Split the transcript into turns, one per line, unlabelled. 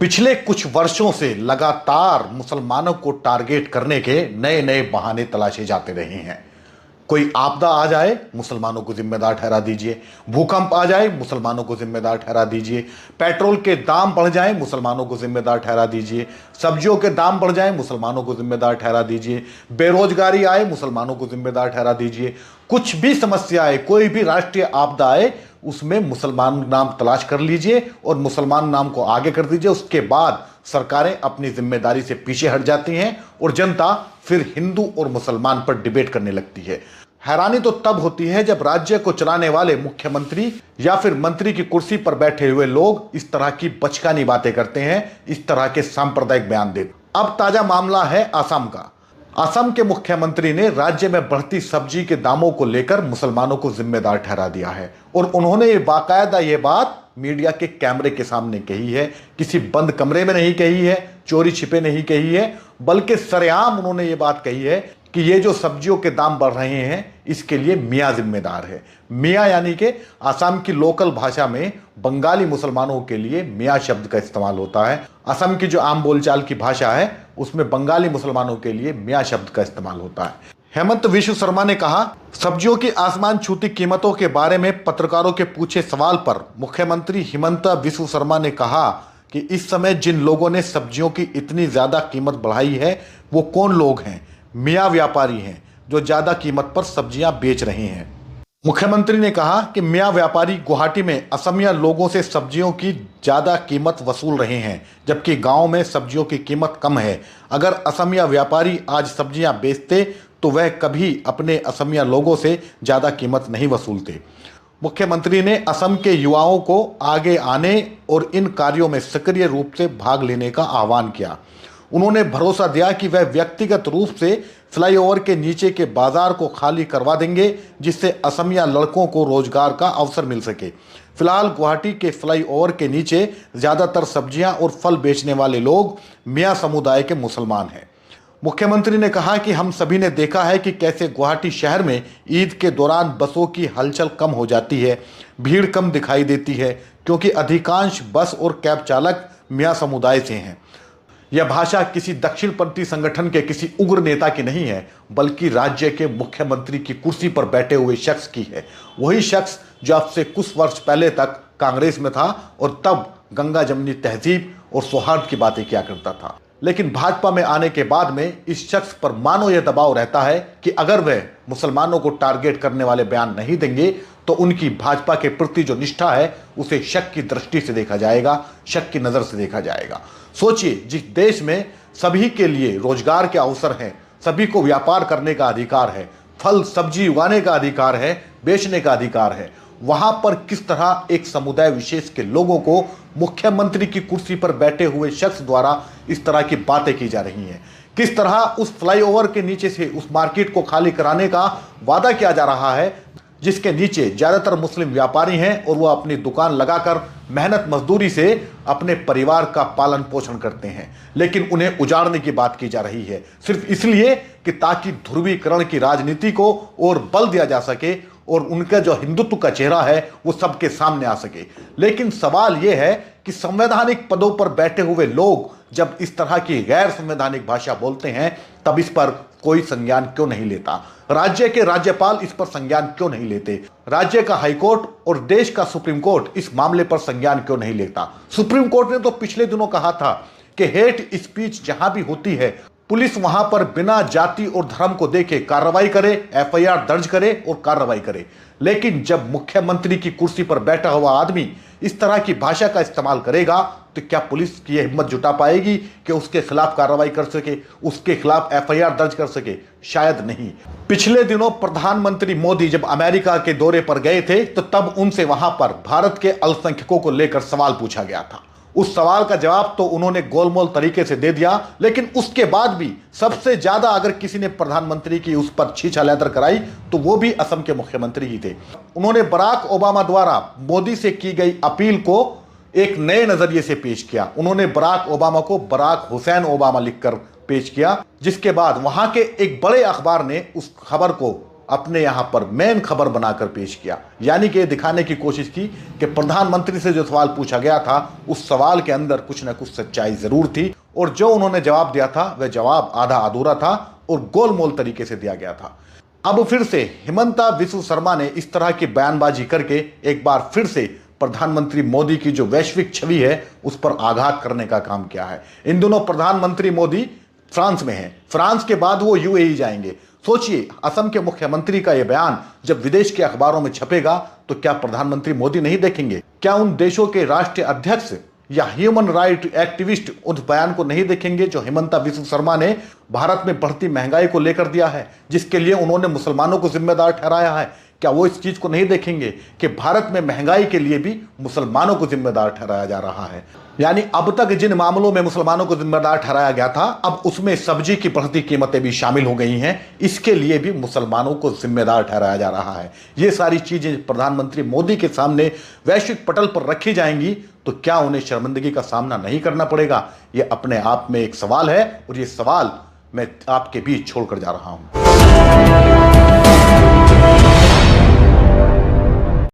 पिछले कुछ वर्षों से लगातार मुसलमानों को टारगेट करने के नए नए बहाने तलाशे जाते रहे हैं। कोई आपदा आ जाए, मुसलमानों को जिम्मेदार ठहरा दीजिए। भूकंप आ जाए, मुसलमानों को जिम्मेदार ठहरा दीजिए। पेट्रोल के दाम बढ़ जाए, मुसलमानों को जिम्मेदार ठहरा दीजिए। सब्जियों के दाम बढ़ जाए, मुसलमानों को जिम्मेदार ठहरा दीजिए। बेरोजगारी आए, मुसलमानों को जिम्मेदार ठहरा दीजिए। कुछ भी समस्या आए, कोई भी राष्ट्रीय आपदा आए, उसमें मुसलमान नाम तलाश कर लीजिए और मुसलमान नाम को आगे कर दीजिए। उसके बाद सरकारें अपनी जिम्मेदारी से पीछे हट जाती हैं और जनता फिर हिंदू और मुसलमान पर डिबेट करने लगती है। हैरानी तो तब होती है जब राज्य को चलाने वाले मुख्यमंत्री या फिर मंत्री की कुर्सी पर बैठे हुए लोग इस तरह की बचकानी बातें करते हैं, इस तरह के सांप्रदायिक बयान देते। अब ताजा मामला है असम का। असम के मुख्यमंत्री ने राज्य में बढ़ती सब्जी के दामों को लेकर मुसलमानों को जिम्मेदार ठहरा दिया है और उन्होंने बाकायदा ये बात मीडिया के कैमरे के सामने कही है। किसी बंद कमरे में नहीं कही है, चोरी छिपे नहीं कही है, बल्कि सरेआम उन्होंने ये बात कही है कि ये जो सब्जियों के दाम बढ़ रहे हैं इसके लिए मियाँ जिम्मेदार है। मियाँ यानी कि असम की लोकल भाषा में बंगाली मुसलमानों के लिए मियाँ शब्द का इस्तेमाल होता है। असम की जो आम बोलचाल की भाषा है उसमें बंगाली मुसलमानों के लिए मियाँ शब्द का इस्तेमाल होता है। हेमंत विश्व शर्मा ने कहा, सब्जियों की आसमान छूती कीमतों के बारे में पत्रकारों के पूछे सवाल पर मुख्यमंत्री हेमंत विश्व शर्मा ने कहा कि इस समय जिन लोगों ने सब्जियों की इतनी ज्यादा कीमत बढ़ाई है वो कौन लोग हैं? मियाँ व्यापारी हैं जो ज्यादा कीमत पर सब्जियां बेच रहे हैं। मुख्यमंत्री ने कहा कि मियाँ व्यापारी गुवाहाटी में असमिया लोगों से सब्जियों की ज्यादा कीमत वसूल रहे हैं, जबकि गांव में सब्जियों की कीमत कम है। अगर असमिया व्यापारी आज सब्जियां बेचते तो वह कभी अपने असमिया लोगों से ज्यादा कीमत नहीं वसूलते। मुख्यमंत्री ने असम के युवाओं को आगे आने और इन कार्यों में सक्रिय रूप से भाग लेने का आह्वान किया। उन्होंने भरोसा दिया कि वह व्यक्तिगत रूप से फ्लाईओवर के नीचे के बाजार को खाली करवा देंगे जिससे असमिया लड़कों को रोजगार का अवसर मिल सके। फिलहाल गुवाहाटी के फ्लाईओवर के नीचे ज़्यादातर सब्जियां और फल बेचने वाले लोग मियाँ समुदाय के मुसलमान हैं। मुख्यमंत्री ने कहा कि हम सभी ने देखा है कि कैसे गुवाहाटी शहर में ईद के दौरान बसों की हलचल कम हो जाती है, भीड़ कम दिखाई देती है, क्योंकि अधिकांश बस और कैब चालक मियाँ समुदाय से हैं। यह भाषा किसी दक्षिणपंथी संगठन के किसी उग्र नेता की नहीं है, बल्कि राज्य के मुख्यमंत्री की कुर्सी पर बैठे हुए शख्स की है। वही शख्स जो अब से कुछ वर्ष पहले तक कांग्रेस में था और तब गंगा जमनी तहजीब और सौहार्द की बातें किया करता था। लेकिन भाजपा में आने के बाद में इस शख्स पर मानो यह दबाव रहता है कि अगर वह मुसलमानों को टारगेट करने वाले बयान नहीं देंगे तो उनकी भाजपा के प्रति जो निष्ठा है उसे शक की दृष्टि से देखा जाएगा, शक की नज़र से देखा जाएगा। सोचिए, जिस देश में सभी के लिए रोजगार के अवसर हैं, सभी को व्यापार करने का अधिकार है, फल सब्जी उगाने का अधिकार है, बेचने का अधिकार है, वहां पर किस तरह एक समुदाय विशेष के लोगों को मुख्यमंत्री की कुर्सी पर बैठे हुए शख्स द्वारा इस तरह की बातें की जा रही हैं। किस तरह उस फ्लाईओवर के नीचे से उस मार्केट को खाली कराने का वादा किया जा रहा है जिसके नीचे ज्यादातर मुस्लिम व्यापारी हैं और वो अपनी दुकान लगाकर मेहनत मजदूरी से अपने परिवार का पालन पोषण करते हैं, लेकिन उन्हें उजाड़ने की बात की जा रही है सिर्फ इसलिए कि ताकि ध्रुवीकरण की राजनीति को और बल दिया जा सके और उनका जो हिंदुत्व का चेहरा है वो सबके सामने आ सके। लेकिन सवाल यह है कि संवैधानिक पदों पर बैठे हुए लोग जब इस तरह की गैर संवैधानिक भाषा बोलते हैं तब इस पर कोई संज्ञान क्यों नहीं लेता? राज्य के राज्यपाल इस पर संज्ञान क्यों नहीं लेते? राज्य का हाईकोर्ट और देश का सुप्रीम कोर्ट इस मामले पर संज्ञान क्यों नहीं लेता? सुप्रीम कोर्ट ने तो पिछले दिनों कहा था कि हेट स्पीच जहां भी होती है पुलिस वहां पर बिना जाति और धर्म को देखे कार्रवाई करे, एफआईआर दर्ज करे और कार्रवाई करे। लेकिन जब मुख्यमंत्री की कुर्सी पर बैठा हुआ आदमी इस तरह की भाषा का इस्तेमाल करेगा तो क्या पुलिस की यह हिम्मत जुटा पाएगी कि उसके खिलाफ कार्रवाई कर सके, उसके खिलाफ एफआईआर दर्ज कर सके? शायद नहीं। पिछले दिनों प्रधानमंत्री मोदी जब अमेरिका के दौरे पर गए थे तो तब उनसे वहां पर भारत के अल्पसंख्यकों को लेकर सवाल पूछा गया था। उस सवाल का जवाब तो उन्होंने गोलमोल तरीके से दे दिया, लेकिन उसके बाद भी सबसे ज्यादा अगर किसी ने प्रधानमंत्री की उस पर छीछा लेदर कराई तो वो भी असम के मुख्यमंत्री ही थे। उन्होंने बराक ओबामा द्वारा मोदी से की गई अपील को एक नए नजरिए से पेश किया। उन्होंने बराक ओबामा को बराक हुसैन ओबामा लिखकर पेश किया, जिसके बाद वहां के एक बड़े अखबार ने उस खबर को अपने यहां पर मेन खबर बनाकर पेश किया, यानी कि दिखाने की कोशिश की कि प्रधानमंत्री से जो सवाल पूछा गया था उस सवाल के अंदर कुछ ना कुछ सच्चाई जरूर थी और जो उन्होंने जवाब दिया था वह जवाब आधा अधूरा था और गोलमोल तरीके से दिया गया था। अब फिर से हिमंता बिस्वा शर्मा ने इस तरह की बयानबाजी करके एक बार फिर से प्रधानमंत्री मोदी की जो वैश्विक छवि है उस पर आघात करने का काम किया है। इन दोनों प्रधानमंत्री मोदी फ्रांस में हैं, फ्रांस के बाद वो यूएई जाएंगे। सोचिए, असम के मुख्यमंत्री का यह बयान जब विदेश के अखबारों में छपेगा तो क्या प्रधानमंत्री मोदी नहीं देखेंगे? क्या उन देशों के राष्ट्रीय अध्यक्ष या ह्यूमन राइट एक्टिविस्ट उस बयान को नहीं देखेंगे जो हिमंता बिस्वा शर्मा ने भारत में बढ़ती महंगाई को लेकर दिया है, जिसके लिए उन्होंने मुसलमानों को जिम्मेदार ठहराया है? क्या वो इस चीज को नहीं देखेंगे कि भारत में महंगाई के लिए भी मुसलमानों को जिम्मेदार ठहराया जा रहा है? यानी अब तक जिन मामलों में मुसलमानों को जिम्मेदार ठहराया गया था, अब उसमें सब्जी की बढ़ती कीमतें भी शामिल हो गई हैं, इसके लिए भी मुसलमानों को जिम्मेदार ठहराया जा रहा है। ये सारी चीजें प्रधानमंत्री मोदी के सामने वैश्विक पटल पर रखी जाएंगी तो क्या उन्हें शर्मिंदगी का सामना नहीं करना पड़ेगा? ये अपने आप में एक सवाल है और ये सवाल मैं आपके बीच छोड़कर जा रहा हूं।